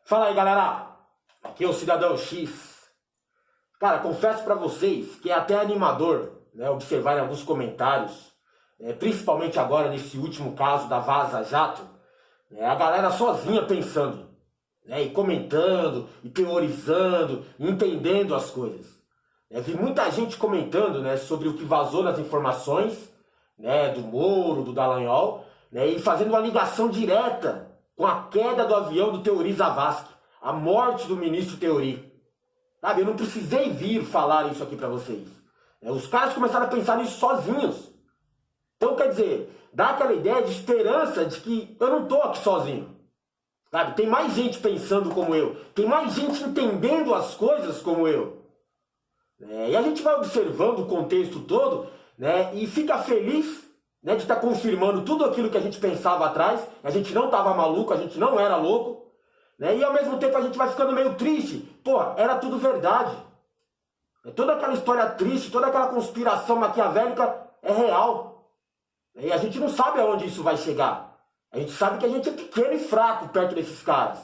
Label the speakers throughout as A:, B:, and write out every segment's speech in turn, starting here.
A: Fala aí, galera, aqui é o Cidadão X. Cara, confesso pra vocês que é até animador, né, observar em alguns comentários, principalmente agora nesse último caso da Vaza Jato, a galera sozinha pensando, e comentando, e teorizando, e entendendo as coisas. Vi muita gente comentando, sobre o que vazou nas informações, do Moro, do Dallagnol, e fazendo uma ligação direta com a queda do avião do Teori Zavascki, a morte do ministro Teori. Sabe, eu não precisei vir falar isso aqui pra vocês. Os caras começaram a pensar nisso sozinhos. Então, quer dizer, dá aquela ideia de esperança de que eu não tô aqui sozinho. Sabe, tem mais gente pensando como eu. Tem mais gente entendendo as coisas como eu. E a gente vai observando o contexto todo, e fica feliz, de estar confirmando tudo aquilo que a gente pensava atrás. A gente não estava maluco, a gente não era louco. E ao mesmo tempo a gente vai ficando meio triste. Pô, era tudo verdade. Toda aquela história triste, toda aquela conspiração maquiavélica é real. E a gente não sabe aonde isso vai chegar. A gente sabe que a gente é pequeno e fraco perto desses caras.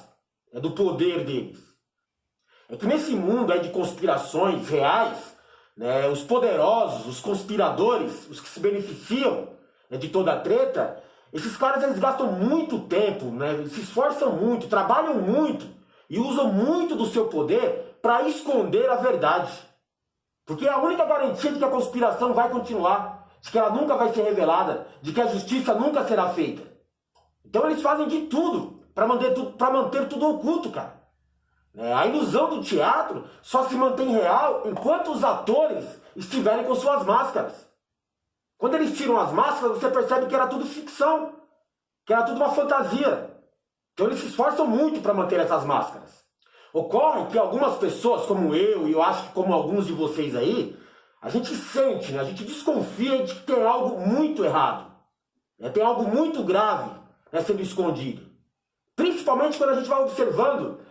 A: Do poder deles. É que nesse mundo aí de conspirações reais, os poderosos, os conspiradores, os que se beneficiam de toda a treta, esses caras eles gastam muito tempo, se esforçam muito, trabalham muito e usam muito do seu poder para esconder a verdade. Porque é a única garantia de que a conspiração vai continuar, de que ela nunca vai ser revelada, de que a justiça nunca será feita. Então eles fazem de tudo para manter tudo oculto, cara. A ilusão do teatro só se mantém real enquanto os atores estiverem com suas máscaras. Quando eles tiram as máscaras, você percebe que era tudo ficção, que era tudo uma fantasia. Então eles se esforçam muito para manter essas máscaras. Ocorre que algumas pessoas, como eu, e eu acho que como alguns de vocês aí, a gente sente, a gente desconfia de que tem algo muito errado. Tem algo muito grave sendo escondido. Principalmente quando a gente vai observando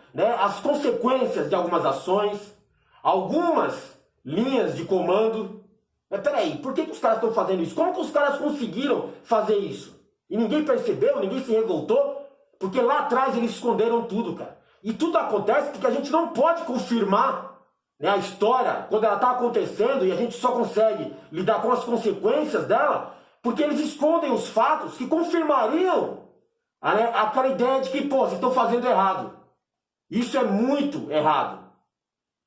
A: as consequências de algumas ações, algumas linhas de comando. Mas peraí, por que os caras estão fazendo isso? Como que os caras conseguiram fazer isso? E ninguém percebeu, ninguém se revoltou? Porque lá atrás eles esconderam tudo, cara. E tudo acontece porque a gente não pode confirmar a história quando ela está acontecendo e a gente só consegue lidar com as consequências dela porque eles escondem os fatos que confirmariam aquela ideia de que, vocês estão fazendo errado. Isso é muito errado.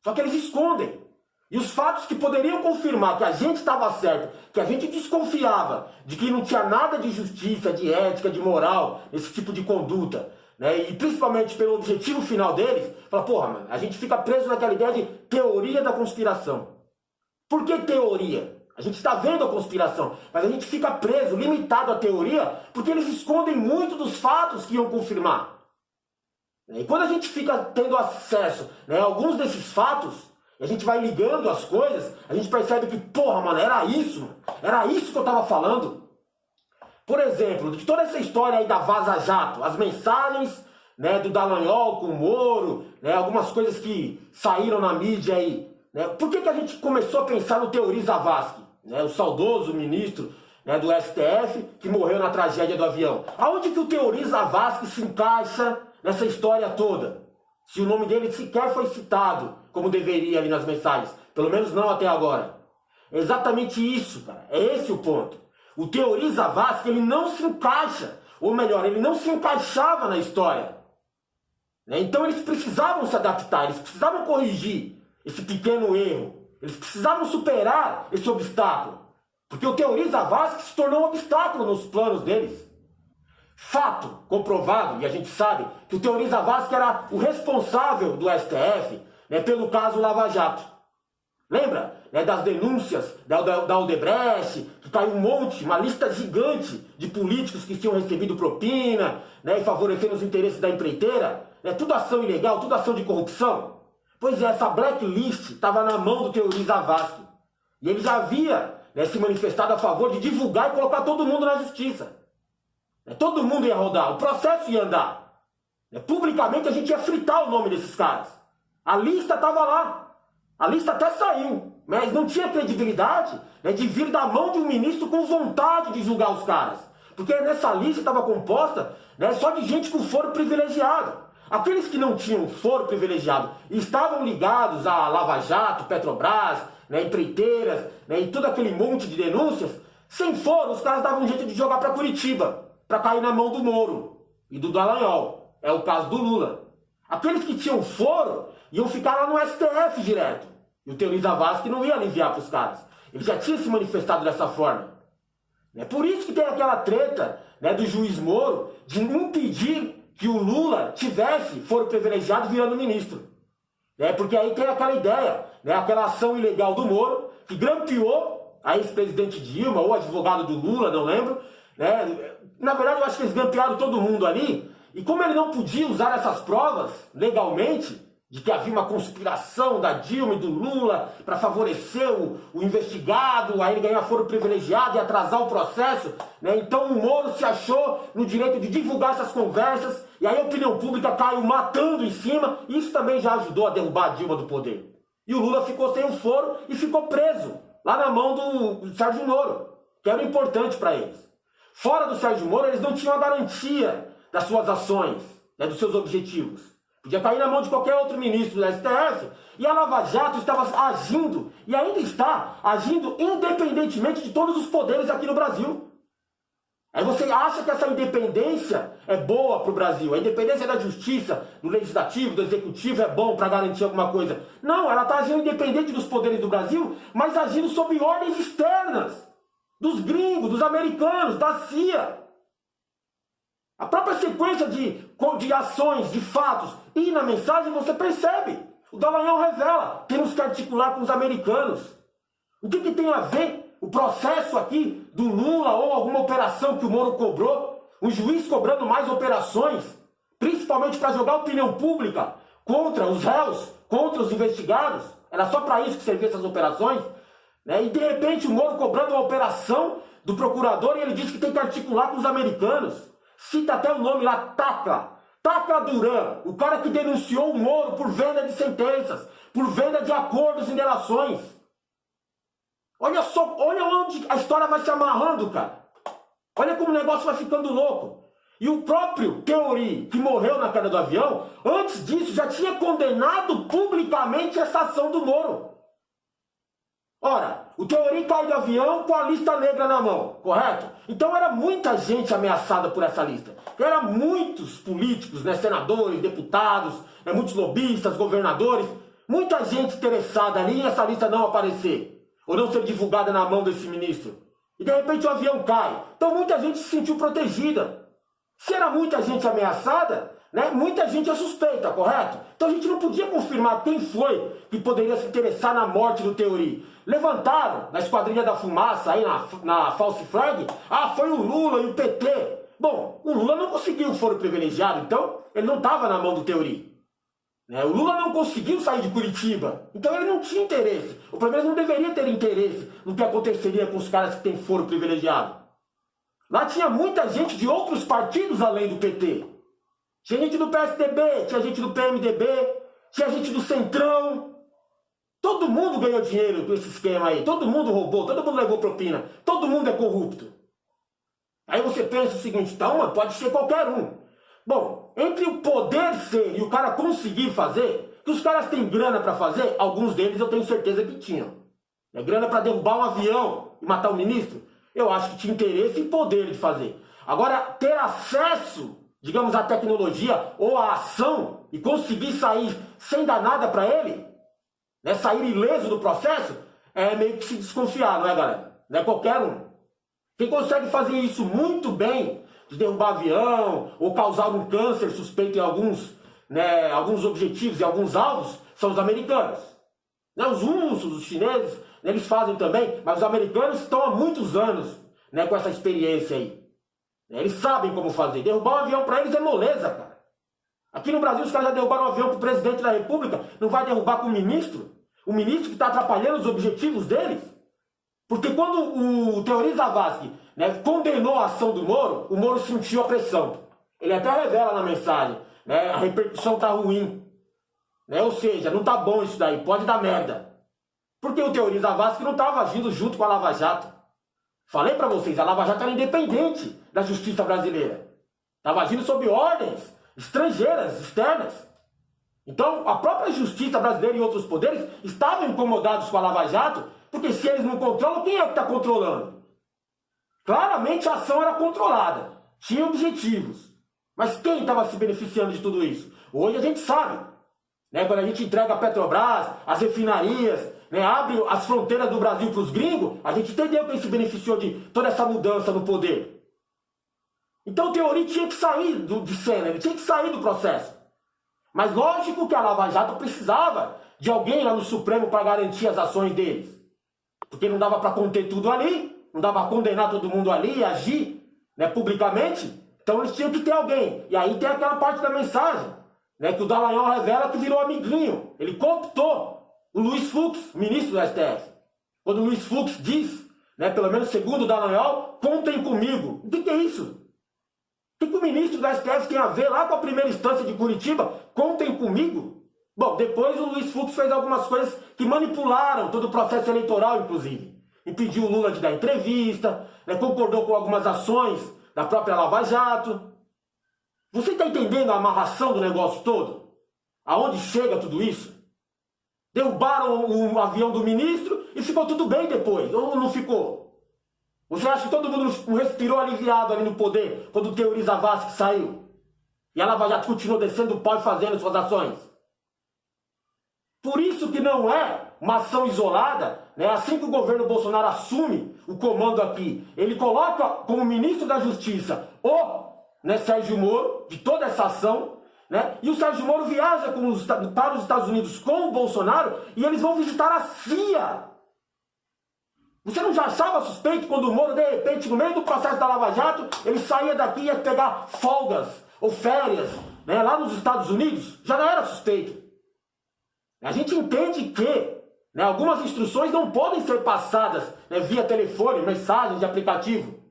A: Só que eles escondem. E os fatos que poderiam confirmar que a gente estava certo, que a gente desconfiava de que não tinha nada de justiça, de ética, de moral, esse tipo de conduta, e principalmente pelo objetivo final deles, mano, a gente fica preso naquela ideia de teoria da conspiração. Por que teoria? A gente está vendo a conspiração, mas a gente fica preso, limitado à teoria, porque eles escondem muito dos fatos que iam confirmar. E quando a gente fica tendo acesso a alguns desses fatos, e a gente vai ligando as coisas, a gente percebe que, mano, era isso que eu tava falando. Por exemplo, de toda essa história aí da Vaza Jato, as mensagens do Dallagnol com o Moro, algumas coisas que saíram na mídia aí. Por que a gente começou a pensar no Teori Zavascki, o saudoso ministro do STF que morreu na tragédia do avião? Aonde que o Teori Zavascki se encaixa nessa história toda? Se o nome dele sequer foi citado como deveria ali nas mensagens. Pelo menos não até agora. É exatamente isso, cara. É esse o ponto. O Teori Zavascki, ele não se encaixa. Ou melhor, ele não se encaixava na história. Então eles precisavam se adaptar, eles precisavam corrigir esse pequeno erro. Eles precisavam superar esse obstáculo. Porque o Teori Zavascki se tornou um obstáculo nos planos deles. Fato comprovado, e a gente sabe, que o Teori Zavascki era o responsável do STF pelo caso Lava Jato. Lembra? Das denúncias da Odebrecht, que caiu um monte, uma lista gigante de políticos que tinham recebido propina, e favorecendo os interesses da empreiteira. Tudo ação ilegal, tudo ação de corrupção. Pois é, essa blacklist estava na mão do Teori Zavascki. E ele já havia se manifestado a favor de divulgar e colocar todo mundo na justiça. Todo mundo ia rodar, o processo ia andar. Publicamente a gente ia fritar o nome desses caras. A lista estava lá. A lista até saiu. Mas não tinha credibilidade de vir da mão de um ministro com vontade de julgar os caras. Porque nessa lista estava composta só de gente com foro privilegiado. aqueles que não tinham foro privilegiado e estavam ligados a Lava Jato, Petrobras, né, empreiteiras, né, e todo aquele monte de denúncias, sem foro, os caras davam um jeito de jogar para Curitiba, para cair na mão do Moro e do Dallagnol. É o caso do Lula. Aqueles que tinham foro iam ficar lá no STF direto. E o Teori Zavascki não ia aliviar para os caras. Ele já tinha se manifestado dessa forma. É por isso que tem aquela treta, né, do juiz Moro de impedir que o Lula tivesse foro privilegiado virando ministro. Porque aí tem aquela ideia, né, aquela ação ilegal do Moro, que grampeou a ex-presidente Dilma, ou advogado do Lula, não lembro. Né? Na verdade, eu acho que eles grampearam todo mundo ali. E como ele não podia usar essas provas legalmente, de que havia uma conspiração da Dilma e do Lula para favorecer o investigado, aí ele ganhar foro privilegiado e atrasar o processo, né? Então o Moro se achou no direito de divulgar essas conversas, e aí a opinião pública caiu matando em cima, e isso também já ajudou a derrubar a Dilma do poder. E o Lula ficou sem o foro e ficou preso, lá na mão do Sérgio Moro, que era importante para eles. Fora do Sérgio Moro, eles não tinham a garantia das suas ações, né, dos seus objetivos. Podia cair na mão de qualquer outro ministro da STF, e a Lava Jato estava agindo, e ainda está agindo independentemente de todos os poderes aqui no Brasil. Aí você acha que essa independência é boa para o Brasil, a independência da justiça, do legislativo, do executivo é bom para garantir alguma coisa. Não, ela está agindo independente dos poderes do Brasil, mas agindo sob ordens externas, dos gringos, dos americanos, da CIA. A própria sequência de ações, de fatos e na mensagem você percebe. O Dallagnol revela, temos que articular com os americanos. O que tem a ver o processo aqui do Lula ou alguma operação que o Moro cobrou? Um juiz cobrando mais operações, principalmente para jogar a opinião pública contra os réus, contra os investigados. Era só para isso que serviam essas operações. Né? E de repente o Moro cobrando uma operação do procurador e ele diz que tem que articular com os americanos. Cita até o nome lá, Tacla Duran, o cara que denunciou o Moro por venda de sentenças, por venda de acordos em delações. Olha só, olha onde a história vai se amarrando, cara. Olha como o negócio vai ficando louco. E o próprio Teori, que morreu na queda do avião, antes disso já tinha condenado publicamente essa ação do Moro. Ora, o Teori cai do avião com a lista negra na mão, correto? Então era muita gente ameaçada por essa lista. Era muitos políticos, né, senadores, deputados, né, muitos lobistas, governadores, muita gente interessada ali em essa lista não aparecer, ou não ser divulgada na mão desse ministro. E de repente o avião cai. Então muita gente se sentiu protegida. Se era muita gente ameaçada, né, muita gente é suspeita, correto? Então a gente não podia confirmar quem foi que poderia se interessar na morte do Teori. Levantaram na Esquadrilha da Fumaça, aí na false flag, foi o Lula e o PT. Bom, o Lula não conseguiu o foro privilegiado, então ele não estava na mão do Teori. O Lula não conseguiu sair de Curitiba, então ele não tinha interesse. Ou pelo menos não deveria ter interesse no que aconteceria com os caras que têm foro privilegiado. Lá tinha muita gente de outros partidos além do PT. Tinha gente do PSDB, tinha gente do PMDB, tinha gente do Centrão. Todo mundo ganhou dinheiro com esse esquema aí. Todo mundo roubou, todo mundo levou propina. Todo mundo é corrupto. Aí você pensa o seguinte, então pode ser qualquer um. Bom, entre o poder ser e o cara conseguir fazer, que os caras têm grana para fazer, alguns deles eu tenho certeza que tinham. Grana para derrubar um avião e matar o ministro, eu acho que tinha interesse e poder de fazer. Agora, ter acesso, digamos, à tecnologia ou à ação e conseguir sair sem dar nada para ele, né, sair ileso do processo, é meio que se desconfiar, não é, galera? Não é qualquer um. Quem consegue fazer isso muito bem, de derrubar avião ou causar um câncer suspeito em alguns objetivos e alguns alvos, são os americanos. Né, os russos, os chineses, né, eles fazem também, mas os americanos estão há muitos anos, né, com essa experiência aí. Eles sabem como fazer. Derrubar um avião para eles é moleza, cara. Aqui no Brasil os caras já derrubaram um avião para o presidente da República, não vai derrubar com o ministro? O ministro que está atrapalhando os objetivos deles? Porque quando o Teori Zavascki, né, condenou a ação do Moro, o Moro sentiu a pressão. Ele até revela na mensagem, né, a repercussão está ruim. Né, ou seja, não está bom isso daí, pode dar merda. Porque o Teori Zavascki não estava agindo junto com a Lava Jato. Falei para vocês, a Lava Jato era independente da justiça brasileira. Estava agindo sob ordens, estrangeiras, externas. Então, a própria justiça brasileira e outros poderes estavam incomodados com a Lava Jato, porque se eles não controlam, quem é que está controlando? Claramente a ação era controlada, tinha objetivos. Mas quem estava se beneficiando de tudo isso? Hoje a gente sabe, né? Quando a gente entrega a Petrobras, as refinarias, né? Abre as fronteiras do Brasil para os gringos, a gente entendeu quem se beneficiou de toda essa mudança no poder. Então o Teori tinha que sair de cena, ele tinha que sair do processo. Mas lógico que a Lava Jato precisava de alguém lá no Supremo para garantir as ações deles. Porque não dava para conter tudo ali, não dava para condenar todo mundo ali e agir, né, publicamente. Então eles tinham que ter alguém. E aí tem aquela parte da mensagem, né, que o Dallagnol revela que virou amiguinho. Ele cooptou o Luiz Fux, ministro do STF. Quando o Luiz Fux diz, né, pelo menos segundo o Dallagnol, contem comigo. O que é isso? O que o ministro do STF tem a ver lá com a primeira instância de Curitiba? Contem comigo? Bom, depois o Luiz Fux fez algumas coisas que manipularam todo o processo eleitoral, inclusive. Impediu o Lula de dar entrevista, né, concordou com algumas ações da própria Lava Jato. Você está entendendo a amarração do negócio todo? Aonde chega tudo isso? Derrubaram o avião do ministro e ficou tudo bem depois, ou não ficou? Você acha que todo mundo não respirou aliviado ali no poder quando o Teori Zavascki saiu? E a Lava Jato continuou descendo o pau e fazendo suas ações? Por isso que não é uma ação isolada, né? Assim que o governo Bolsonaro assume o comando aqui, ele coloca como ministro da Justiça o, né, Sérgio Moro, de toda essa ação, né? E o Sérgio Moro viaja para os Estados Unidos com o Bolsonaro e eles vão visitar a CIA. Você não já achava suspeito quando o Moro, de repente, no meio do processo da Lava Jato, ele saía daqui e ia pegar folgas ou férias, né, lá nos Estados Unidos? Já não era suspeito. A gente entende que, né, algumas instruções não podem ser passadas, né, via telefone, mensagem de aplicativo,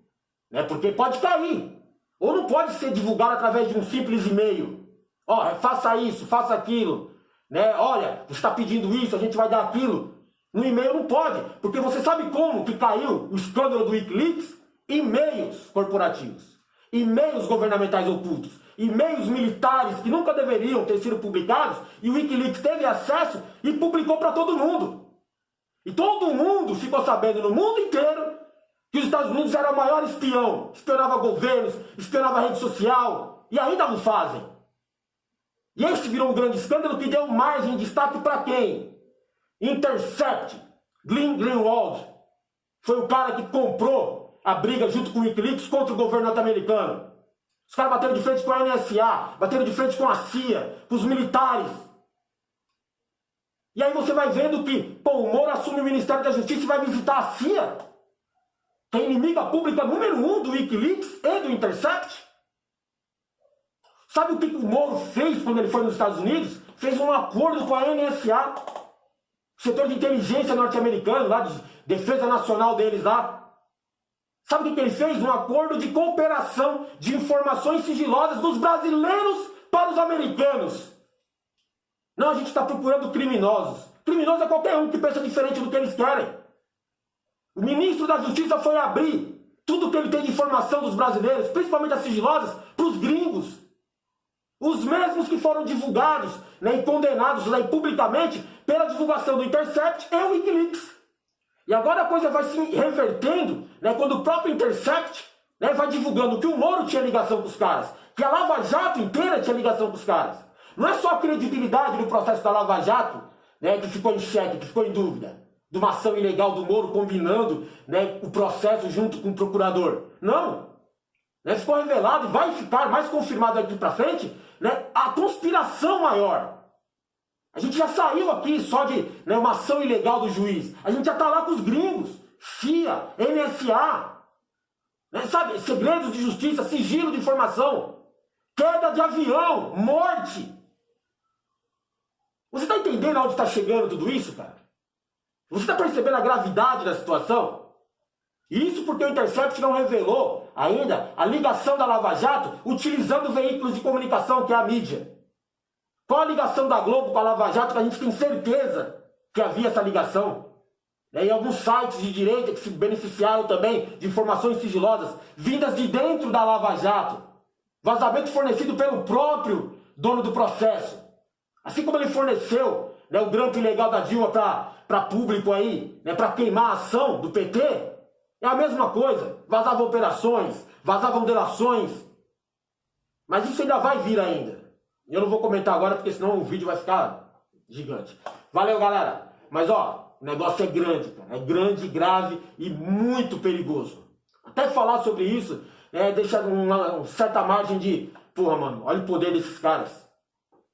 A: né, porque pode cair. Ou não pode ser divulgado através de um simples e-mail. Ó, faça isso, faça aquilo. Né? Olha, você está pedindo isso, a gente vai dar aquilo. No e-mail não pode, porque você sabe como que caiu o escândalo do Wikileaks? E-mails corporativos, e-mails governamentais ocultos, e-mails militares que nunca deveriam ter sido publicados, e o Wikileaks teve acesso e publicou para todo mundo. E todo mundo ficou sabendo no mundo inteiro que os Estados Unidos era o maior espião, espionava governos, espionava rede social, e ainda não fazem. E esse virou um grande escândalo que deu margem de destaque para quem? Intercept, Glenn Greenwald, foi o cara que comprou a briga junto com o Wikileaks contra o governo norte-americano. Os caras bateram de frente com a NSA, bateram de frente com a CIA, com os militares. E aí você vai vendo que, pô, o Moro assume o Ministério da Justiça e vai visitar a CIA, que é a inimiga pública número 1 do Wikileaks e do Intercept. Sabe o que o Moro fez quando ele foi nos Estados Unidos? Fez um acordo com a NSA, setor de inteligência norte-americano, lá de defesa nacional deles lá. Sabe o que ele fez? Um acordo de cooperação de informações sigilosas dos brasileiros para os americanos. Não, a gente está procurando criminosos. Criminoso é qualquer um que pensa diferente do que eles querem. O ministro da Justiça foi abrir tudo que ele tem de informação dos brasileiros, principalmente as sigilosas, para os gringos. Os mesmos que foram divulgados, né, e condenados aí, publicamente pela divulgação do Intercept e o Wikileaks. E agora a coisa vai se revertendo, né, quando o próprio Intercept, né, vai divulgando que o Moro tinha ligação com os caras, que a Lava Jato inteira tinha ligação com os caras. Não é só a credibilidade do processo da Lava Jato, né, que ficou em xeque, que ficou em dúvida, de uma ação ilegal do Moro combinando, né, o processo junto com o procurador. Não. Né, ficou revelado e vai ficar mais confirmado aqui para frente, né, a conspiração maior. A gente já saiu aqui só de, né, uma ação ilegal do juiz. A gente já está lá com os gringos, CIA, NSA, né, sabe, segredos de justiça, sigilo de informação, queda de avião, morte. Você está entendendo aonde está chegando tudo isso, cara? Você está percebendo a gravidade da situação? Isso porque o Intercept não revelou ainda a ligação da Lava Jato utilizando veículos de comunicação, que é a mídia. Qual a ligação da Globo com a Lava Jato, que a gente tem certeza que havia essa ligação? E alguns sites de direita que se beneficiaram também de informações sigilosas vindas de dentro da Lava Jato. Vazamento fornecido pelo próprio dono do processo. Assim como ele forneceu, né, o grampo ilegal da Dilma para público aí, né, para queimar a ação do PT, é a mesma coisa. Vazavam operações, vazavam delações. Mas isso ainda vai vir ainda. Eu não vou comentar agora, porque senão o vídeo vai ficar gigante. Valeu, galera. Mas, ó, o negócio é grande, cara. É grande, grave e muito perigoso. Até falar sobre isso, deixa uma certa margem de... Porra, mano, olha o poder desses caras.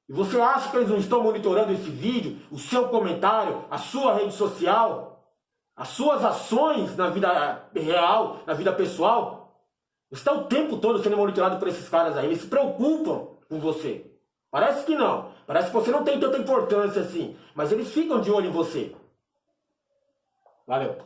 A: E você acha que eles não estão monitorando esse vídeo, o seu comentário, a sua rede social, as suas ações na vida real, na vida pessoal? Você está o tempo todo sendo monitorado por esses caras aí. Eles se preocupam com você. Parece que não. Parece que você não tem tanta importância assim. Mas eles ficam de olho em você. Valeu.